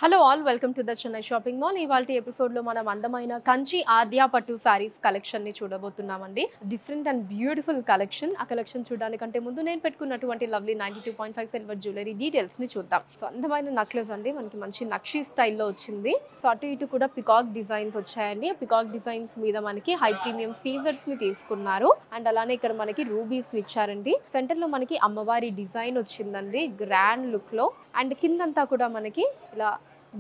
Hello all welcome to the Chennai shopping mall. ఇవాల్టి episode లో మనం అందమైన కంచి ఆద్యా పట్టు సారీస్ కలెక్షన్ ని చూడబోతున్నామండి. Different and beautiful collection. ఆ కలెక్షన్ చూడడానికంటే ముందు నేను పెట్టుకున్నటువంటి లవ్లీ 92.5 సిల్వర్ జ్యువెలరీ డీటెయిల్స్ ని చూద్దాం. సో అందమైన నక్లెస్ అండి, మనకి మంచి నక్షీ స్టైల్లో వచ్చింది. సో అటు ఇటు కూడా పికాక్ డిజైన్స్ వచ్చాయండి. పికాక్ డిజైన్స్ మీద మనకి హై ప్రీమియం సీజర్స్ ని తీసుకున్నారు. అండ్ అలానే ఇక్కడ మనకి రూబీస్ ని ఇచ్చారండి. సెంటర్ లో మనకి అమ్మవారి డిజైన్ వచ్చిందండి గ్రాండ్ లుక్ లో. అండ్ కిందంతా కూడా మనకి ఇలా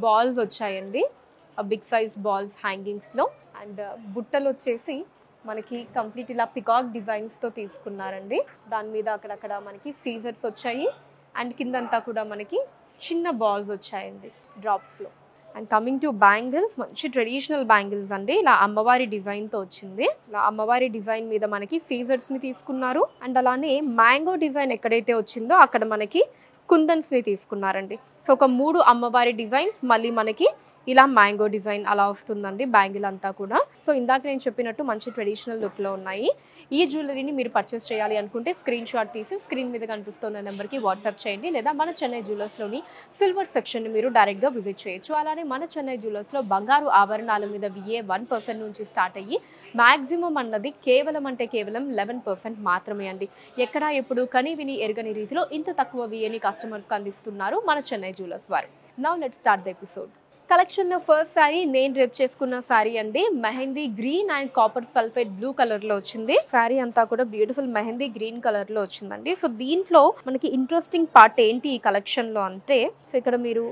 బాల్స్ వచ్చాయండి, బిగ్ సైజ్ బాల్స్ హ్యాంగింగ్స్లో. అండ్ బుట్టలు వచ్చేసి మనకి కంప్లీట్ ఇలా పికాక్ డిజైన్స్తో తీసుకున్నారండి. దాని మీద అక్కడక్కడ మనకి సీజర్స్ వచ్చాయి. అండ్ కిందంతా కూడా మనకి చిన్న బాల్స్ వచ్చాయండి డ్రాప్స్లో. అండ్ కమింగ్ టు బ్యాంగిల్స్, మంచి ట్రెడిషనల్ బ్యాంగిల్స్ అండి. ఇలా అమ్మవారి డిజైన్తో వచ్చింది. ఇలా అమ్మవారి డిజైన్ మీద మనకి సీజర్స్ని తీసుకున్నారు. అండ్ అలానే మ్యాంగో డిజైన్ ఎక్కడైతే వచ్చిందో అక్కడ మనకి కుందన్స్ని తీసుకున్నారండి. సో ఒక 3 అమ్మవారి డిజైన్స్, మళ్ళీ మనకి ఇలా మ్యాంగో డిజైన్ అలా వస్తుందండి బ్యాంగిల్ అంతా కూడా. సో ఇందాక నేను చెప్పినట్టు మంచి ట్రెడిషనల్ లుక్లో ఉన్నాయి. ఈ జ్యువెలరీని మీరు పర్చేస్ చేయాలి అనుకుంటే స్క్రీన్ షాట్ తీసి స్క్రీన్ మీద కనిపిస్తున్న నెంబర్కి వాట్సాప్ చేయండి, లేదా మన చెన్నై జ్యువెలర్స్లోని సిల్వర్ సెక్షన్ని మీరు డైరెక్ట్గా విజిట్ చేయొచ్చు. అలానే మన చెన్నై జ్యువెలర్స్లో బంగారు ఆభరణాల మీద VA 1% నుంచి స్టార్ట్ అయ్యి మ్యాక్సిమం అన్నది కేవలం 11% మాత్రమే అండి. ఎక్కడ ఎప్పుడు కని విని ఎరగని రీతిలో ఇంత తక్కువ VAని కస్టమర్స్కి అందిస్తున్నారు మన చెన్నై జ్యువెలర్స్ వారు. Now let's start the episode. Collection లో ఫస్ట్ శారీ నేను రేప్ చేసుకున్న శారీ అండి. Mehndi green and copper sulphate blue colour లో వచ్చింది. శారీ అంతా కూడా బ్యూటిఫుల్ మెహందీ గ్రీన్ కలర్ లో వచ్చిందండి. సో దీంట్లో మనకి ఇంట్రెస్టింగ్ పార్ట్ ఏంటి ఈ కలెక్షన్ లో అంటే, సో ఇక్కడ మీరు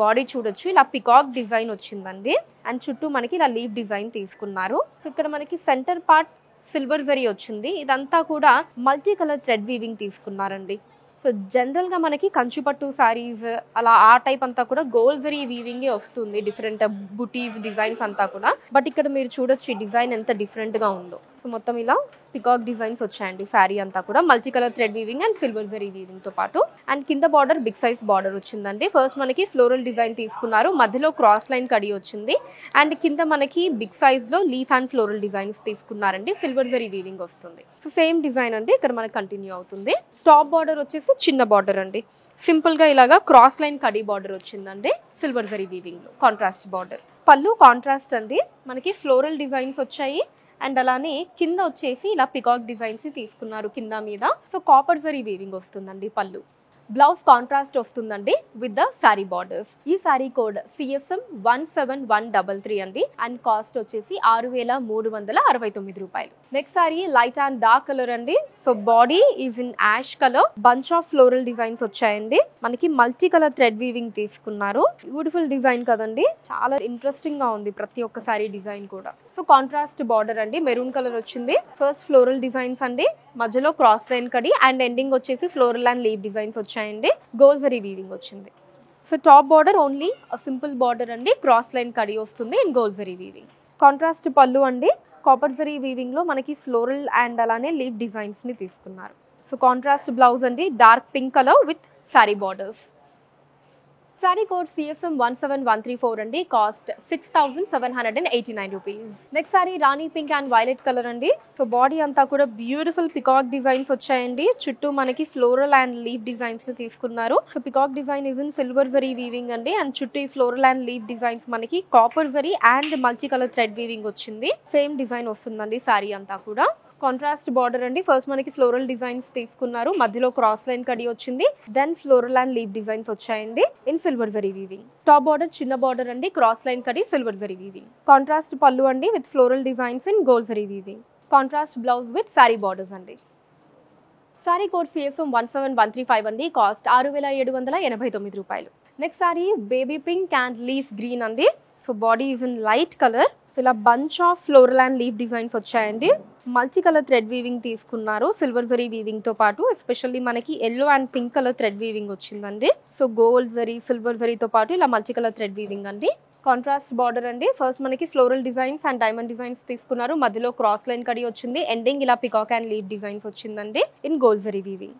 బాడీ చూడొచ్చు, ఇలా పికాక్ డిజైన్ వచ్చిందండి. అండ్ చుట్టూ మనకి ఇలా లీవ్ డిజైన్ తీసుకున్నారు. సో ఇక్కడ మనకి సెంటర్ పార్ట్ సిల్వర్ జరీ వచ్చింది. ఇదంతా కూడా మల్టీ కలర్ థ్రెడ్ వీవింగ్ తీసుకున్నారండి. సో జనరల్గా మనకి కంచిపట్టు శారీస్ అలా ఆ టైప్ అంతా కూడా గోల్డ్ జరీ వీవింగే వస్తుంది, డిఫరెంట్ బుటీస్ డిజైన్స్ అంతా కూడా. బట్ ఇక్కడ మీరు చూడొచ్చు ఈ డిజైన్ ఎంత డిఫరెంట్గా ఉందో. సో మొత్తం ఇలా పికాక్ డిజైన్స్ వచ్చాయండి శారీ అంతా కూడా, multi colour thread weaving and silver zari weaving తో పాటు. అండ్ కింద బార్డర్ బిగ్ సైజ్ బార్డర్ వచ్చిందండి. ఫస్ట్ మనకి ఫ్లోరల్ డిజైన్ తీసుకున్నారు, మధ్యలో క్రాస్ లైన్ కడి వచ్చింది. అండ్ కింద మనకి బిగ్ సైజ్ లో లీఫ్ అండ్ ఫ్లోరల్ డిజైన్స్ తీసుకున్నారండి, సిల్వర్ జరీ వీవింగ్ వస్తుంది. సో సేమ్ డిజైన్ అంటే ఇక్కడ మనకి కంటిన్యూ అవుతుంది. టాప్ బార్డర్ వచ్చేసి చిన్న బార్డర్ అండి, సింపుల్ గా ఇలాగా క్రాస్ లైన్ కడి బార్డర్ వచ్చిందండి సిల్వర్ జరీ వీవింగ్ లో. Contrast border. పళ్ళు కాంట్రాస్ట్ అండి, మనకి ఫ్లోరల్ డిజైన్స్ వచ్చాయి. అండ్ అలానే కింద వచ్చేసి ఇలా పికాక్ డిజైన్స్ తీసుకున్నారు కింద మీద. సో కాపర్ జరీ వీవింగ్ వస్తుందండి పళ్ళు. బ్లౌజ్ కాంట్రాస్ట్ వస్తుందండి విత్ ద సారీ బార్డర్స్. ఈ సారీ కోడ్ CSM 17133 అండి. అండ్ కాస్ట్ వచ్చేసి 6369 రూపాయలు. Next saree light and dark colour అండి. So body is in ash colour, bunch of floral designs వచ్చాయండి. మనకి మల్టీ కలర్ థ్రెడ్ వీవింగ్ తీసుకున్నారు. బ్యూటిఫుల్ డిజైన్ కదండి, చాలా ఇంట్రెస్టింగ్ గా ఉంది ప్రతి ఒక్క సారీ డిజైన్ కూడా. సో కాంట్రాస్ట్ బార్డర్ అండి, మెరూన్ కలర్ వచ్చింది. ఫస్ట్ ఫ్లోరల్ డిజైన్స్ అండి, మధ్యలో క్రాస్ లైన్ కడి అండ్ ఎండింగ్ వచ్చేసి ఫ్లోరల్ అండ్ లీవ్ డిజైన్స్ వచ్చాయండి. గోల్డ్ జరీ వీవింగ్ వచ్చింది. So top border only simple border అండి, క్రాస్ లైన్ కడి వస్తుంది and gold zari weaving. Contrast పళ్ళు అండి, కాపర్ జరీ వీవింగ్ లో మనకి ఫ్లోరల్ అండ్ అలానే లీవ్ డిజైన్స్ ని తీసుకున్నారు. సో కాంట్రాస్ట్ బ్లౌజ్ అండి, dark pink colour with sorry borders. Saree code CSM 17134 అండి. Cost 6789 rupees. Next sorry Rani pink and violet colour అండి. సో బాడీ అంతా కూడా బ్యూటిఫుల్ పికాక్ డిజైన్స్ వచ్చాయండి. చుట్టూ మనకి ఫ్లోరల్ అండ్ లీవ్ డిజైన్స్ తీసుకున్నారు. So peacock design is in silver zari weaving అండి. And చుట్టూ ఫ్లోరల్ అండ్ లీవ్ డిజైన్స్ మనకి copper zari and multi colour thread weaving వచ్చింది. సేమ్ డిజైన్ వస్తుందండి సారీ అంతా కూడా. కాంట్రాస్ట్ బార్డర్ అండి, ఫస్ట్ మనకి ఫ్లోరల్ డిజైన్స్ తీసుకున్నారు, మధ్యలో క్రాస్ లైన్ కడి వచ్చింది. Then floral and leave designs వచ్చాయండి in silver zari weaving. Top border చిన్న బార్డర్ అండి, క్రాస్ లైన్ కడి సిల్వర్ జరీ వీవింగ్. కాంట్రాస్ట్ పళ్ళు అండి with floral designs in gold zari weaving. Contrast blouse with sorry borders అండి. సారీ కోడ్ CSM 17135 అండి. కాస్ట్ 6789 రూపాయలు. Next sorry baby pink and leaf green అండి. So body is in light colour. So ఇలా bunch of floral and leave designs వచ్చాయండి. Multi colour thread weaving తీసుకున్నారు silver zari weaving తో పాటు. Especially మనకి yellow and pink colour thread weaving వచ్చిందండి. So gold zari silver జరీతో పాటు ఇలా మల్టీ కలర్ థ్రెడ్ వీవింగ్ అండి. కాంట్రాస్ట్ బార్డర్ అండి, ఫస్ట్ మనకి floral designs and diamond designs తీసుకున్నారు, మధ్యలో క్రాస్ లైన్ కడి వచ్చింది. ఎండింగ్ ఇలా పికాక్ అండ్ లీవ్ డిజైన్స్ వచ్చిందండి in gold zari weaving.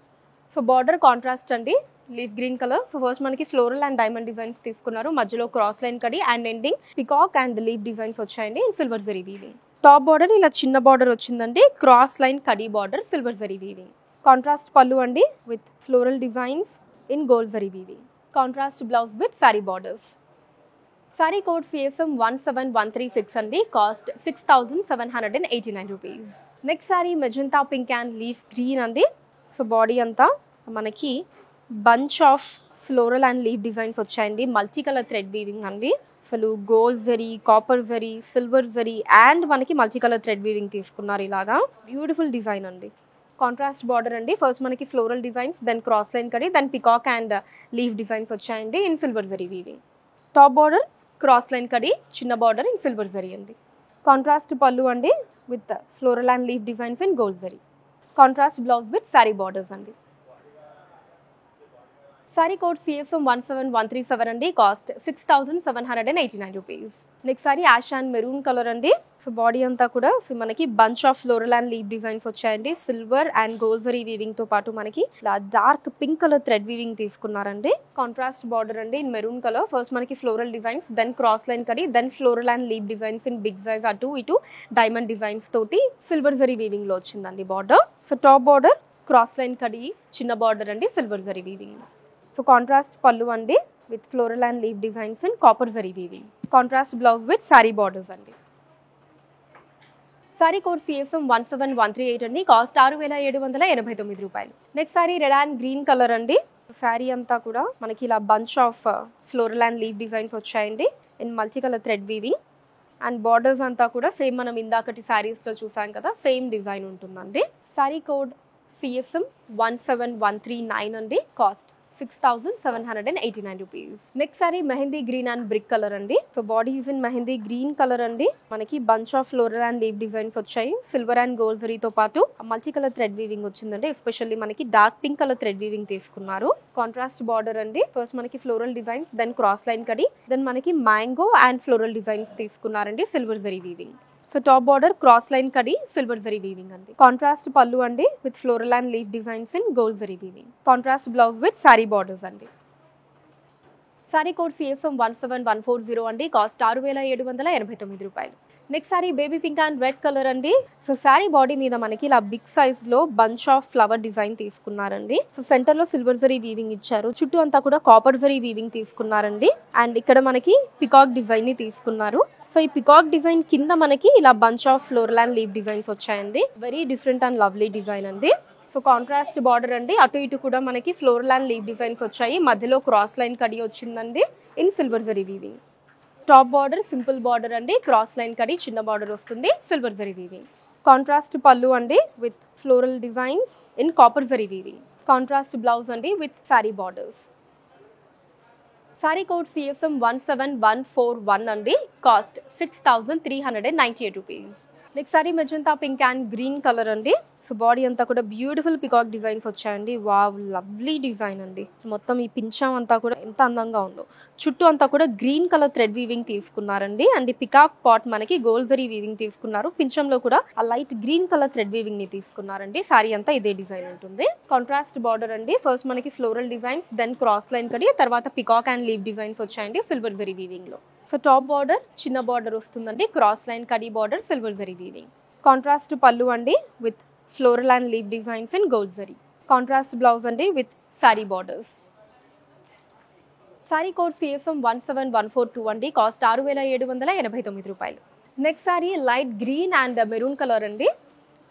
So border contrast అండి, leaf green colour. So first మనకి ఫ్లోరల్ అండ్ డైమండ్ డిజైన్స్ తీసుకున్నారు, మధ్యలో క్రాస్ లైన్ కడి and ending peacock and leaf designs వచ్చాయండి in silver zari weaving. Top border ఇలా చిన్న border వచ్చిందండి, క్రాస్ లైన్ కడి border silver zari weaving. Contrast పళ్ళు అండి with floral designs in gold zari weaving. Contrast blouse with sorry borders. Saree code CSM 17136 అండి, cost 6789 rupees. Next sorry magenta pink and leaf green అండి. So body అంతా మనకి bunch of floral and leaf designs వచ్చాయండి. Multi colour thread weaving అండి. అసలు gold zari, copper zari, silver zari and మనకి multi colour thread weaving తీసుకున్నారు. ఇలాగా బ్యూటిఫుల్ డిజైన్ అండి. కాంట్రాస్ట్ బార్డర్ అండి. ఫస్ట్ మనకి floral designs, then cross line కడి, then peacock and leaf designs వచ్చాయండి in silver zari weaving. Top border cross line కడి, చిన్న బార్డర్ ఇన్ సిల్వర్ జరీ అండి. కాంట్రాస్ట్ పళ్ళు అండి with floral and leaf designs in gold zari. Contrast blouse with sorry borders అండి. Sorry code CSM 17137 అండి, cost 6789 rupees. Next saree ash and maroon colour అండి. So body అంతా కూడా మనకి bunch of floral and leaf designs వచ్చాయండి. Silver and gold zari weaving తో పాటు మనకి ఇలా dark pink colour thread weaving తీసుకున్నారండి. కాంట్రాస్ట్ బార్డర్ అండి ఇన్ మెరూన్ కలర్. ఫస్ట్ మనకి floral designs, then cross line కడి, then floral and leaf designs in big size అటు ఇటు డైమండ్ డిజైన్స్ తోటి సిల్వర్ జరీ వీవింగ్ లో వచ్చిందండి border. So top border cross line కడి, చిన్న బార్డర్ అండి silver zari weaving. So contrast పళ్ళు అండి with floral and leaf designs and copper zari weaving. Contrast blouse with sorry borders అండి. సారీ కోడ్ సిఎస్ఎం 17138 అండి, కాస్ట్ 6789 రూపాయలు. Next sari red and green colour అండి. Sorry అంతా కూడా మనకి ఇలా bunch of floral and leaf designs వచ్చాయండి in multi colour thread weaving. And borders అంతా కూడా సేమ్ మనం ఇందాకటి శారీస్లో చూసాం కదా, సేమ్ డిజైన్ ఉంటుందండి. సారీ కోడ్ సిఎస్ఎం 17139 అండి, cost 6789 rupees. Next saree mehndi green and brick colour అండి. So body is in mehndi green colour అండి. మనకి bunch of floral and leaf designs వచ్చాయి. సిల్వర్ అండ్ గోల్డ్ జరీతో పాటు మల్టీ కలర్ థ్రెడ్ వీవింగ్ వచ్చిందండి. ఎస్పెషల్లీ మనకి dark pink colour thread weaving తీసుకున్నారు. Contrast border అండి. ఫస్ట్ మనకి floral designs, then cross line కడి, దెన్ మనకి మ్యాంగో అండ్ ఫ్లోరల్ డిజైన్స్ తీసుకున్నారండి silver zari weaving. So top border cross line కడి, సిల్వర్ జరీ వీవింగ్ అండి. కాంట్రాస్ట్ పళ్ళు అండి with floral and leaf designs in gold zari weaving. Contrast blouse with sorry borders అండి. Sorry code CSM 17140 అండి, cost 6789 రూపాయలు. Next sorry baby pink and red colour అండి. So saree body మీద మనకి ఇలా బిగ్ సైజ్ లో బంచ్ ఆఫ్ ఫ్లవర్ డిజైన్ తీసుకున్నారండి. So centre లో సిల్వర్ జరీ వీవింగ్ ఇచ్చారు. చుట్టూ అంతా కూడా కాపర్ జరీ వీవింగ్ తీసుకున్నారండి. అండ్ ఇక్కడ మనకి పికాక్ డిజైన్ ని తీసుకున్నారు. సో ఈ పికాక్ డిజైన్ కింద మనకి ఇలా bunch of floral and leaf designs వచ్చాయండి. Very different and lovely design అండి. సో కాంట్రాస్ట్ బార్డర్ అండి. అటు ఇటు కూడా మనకి ఫ్లోరల్ అండ్ లీఫ్ డిజైన్స్ వచ్చాయి. మధ్యలో క్రాస్ లైన్ కడి వచ్చిందండి in silver zari weaving. Top border simple border అండి. క్రాస్ లైన్ కడి, చిన్న బార్డర్ వస్తుంది, సిల్వర్ జరీ వీవింగ్. కాంట్రాస్ట్ పళ్ళు అండి with floral design in copper zari weaving. Contrast blouse అండి with sorry borders. Saree code CSM 17141 అండి, cost 6398 rupees. Next saree magenta pink and green colour అండి. So body అంతా కూడా బ్యూటిఫుల్ పికాక్ డిజైన్స్ వచ్చాయండి. వావ్, లవ్లీ డిజైన్ అండి. మొత్తం ఈ పింఛం అంతా కూడా ఎంత అందంగా ఉందో. చుట్టూ అంతా కూడా గ్రీన్ కలర్ థ్రెడ్ వీవింగ్ తీసుకున్నారండి. అండ్ ఈ పికాక్ పాట్ మనకి గోల్డ్ జరీ వీవింగ్ తీసుకున్నారు. పింఛంలో కూడా ఆ light green colour thread weaving ని తీసుకున్నారండి. సారీ అంతా ఇదే డిజైన్ ఉంటుంది. కాంట్రాస్ట్ బార్డర్ అండి. ఫస్ట్ మనకి floral designs, then cross line కడి, తర్వాత పికాక్ అండ్ లీఫ్ డిజైన్స్ వచ్చాయండి సిల్వర్ జరీ వీవింగ్ లో. సో టాప్ బార్డర్ చిన్న బార్డర్ వస్తుందండి. క్రాస్ లైన్ కడి border, silver zari weaving. Contrast పళ్ళు అండి with floral and leaf designs in gold zari. Contrast blouse అండి with sorry borders. Saree code CSM 17142 అండి, కాస్ట్ 6789 రూపాయలు. Next saree light green and maroon colour అండి.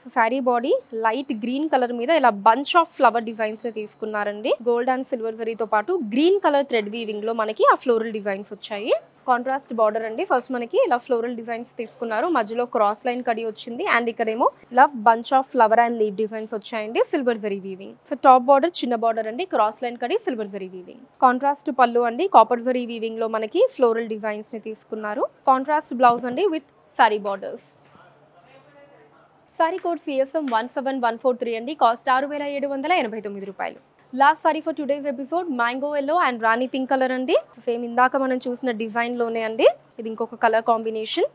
So saree body light green colour మీద ఇలా bunch of flower designs తీసుకున్నారండి. Gold and silver జరీతో పాటు green colour thread weaving లో మనకి ఆ ఫ్లోరల్ డిజైన్స్ వచ్చాయి. కాంట్రాస్ట్ బార్డర్ అండి. ఫస్ట్ మనకి ఇలా ఫ్లోరల్ డిజైన్స్ తీసుకున్నారు. మధ్యలో క్రాస్ లైన్ కడి వచ్చింది. అండ్ ఇక్కడేమో ఇలా bunch of flower and leaf designs వచ్చాయండి silver zari weaving. So top border చిన్న బార్డర్ అండి. క్రాస్ లైన్ కడి, సిల్వర్ జరీ వీవింగ్. కాంట్రాస్ట్ పళ్ళు అండి. కాపర్ జరీ వీవింగ్ లో మనకి ఫ్లోరల్ డిజైన్స్ ని తీసుకున్నారు. కాంట్రాస్ట్ బ్లౌజ్ అండి with sorry borders. Saree code CSM 17143 అండి, కాస్ట్ 6789 రూపాయలు. Last sorry for today's episode mango yellow and Rani pink colour అండి. సేమ్ ఇందాక మనం చూసిన డిజైన్ లోనే అండి. ఇది ఇంకొక colour combination.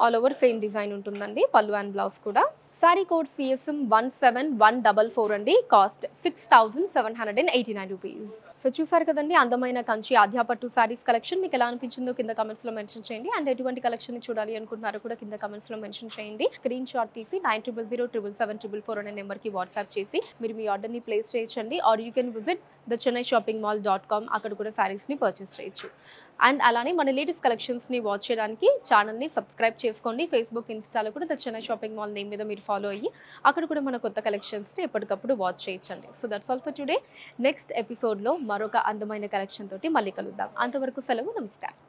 All over same design ఉంటుందండి. పళ్ళు అండ్ బ్లౌజ్ కూడా. సారీ కోడ్ సిఎస్ఎం 17144 అండి, కాస్ట్ 6789 రూపీస్. సో చూసారు కదండి అందమైన కంచి ఆద్య పట్టు సారీస్ కలెక్షన్. మీకు ఎలా అనిపించిందో కింద కమెంట్స్ లో మెన్షన్ చేయండి. అండ్ ఎటువంటి కలెక్షన్ ని చూడాలి అనుకుంటున్నారో కూడా కింద కమెంట్స్ లో మెన్షన్ చేయండి. స్క్రీన్ షాట్ తీసి 90077744 అనే నెంబర్ కి వాట్సాప్ చేసి మీరు మీ ఆర్డర్ ని ప్లేస్ చేయొచ్చండి. Or you can visit thechennai-shoppingmall.com. అక్కడ కూడా సారీస్ ని పర్చేస్ చేయొచ్చు. అండ్ అలానే మన లేటెస్ట్ కలెక్షన్స్ ని వాచ్ చేయడానికి ఛానల్ ని సబ్స్క్రైబ్ చేసుకోండి. ఫేస్బుక్, ఇన్స్టాలో కూడా the Chennai shopping mall name మీద మీరు ఫాలో అయ్యి అక్కడ కూడా మన కొత్త కలెక్షన్స్ ని ఎప్పటికప్పుడు వాచ్ చేయొచ్చండి. So that's all for today. Next episode లో మరొక అందమైన కలెక్షన్ తోటి మళ్ళీ కలుద్దాం. అంతవరకు సెలవు, నమస్కారం.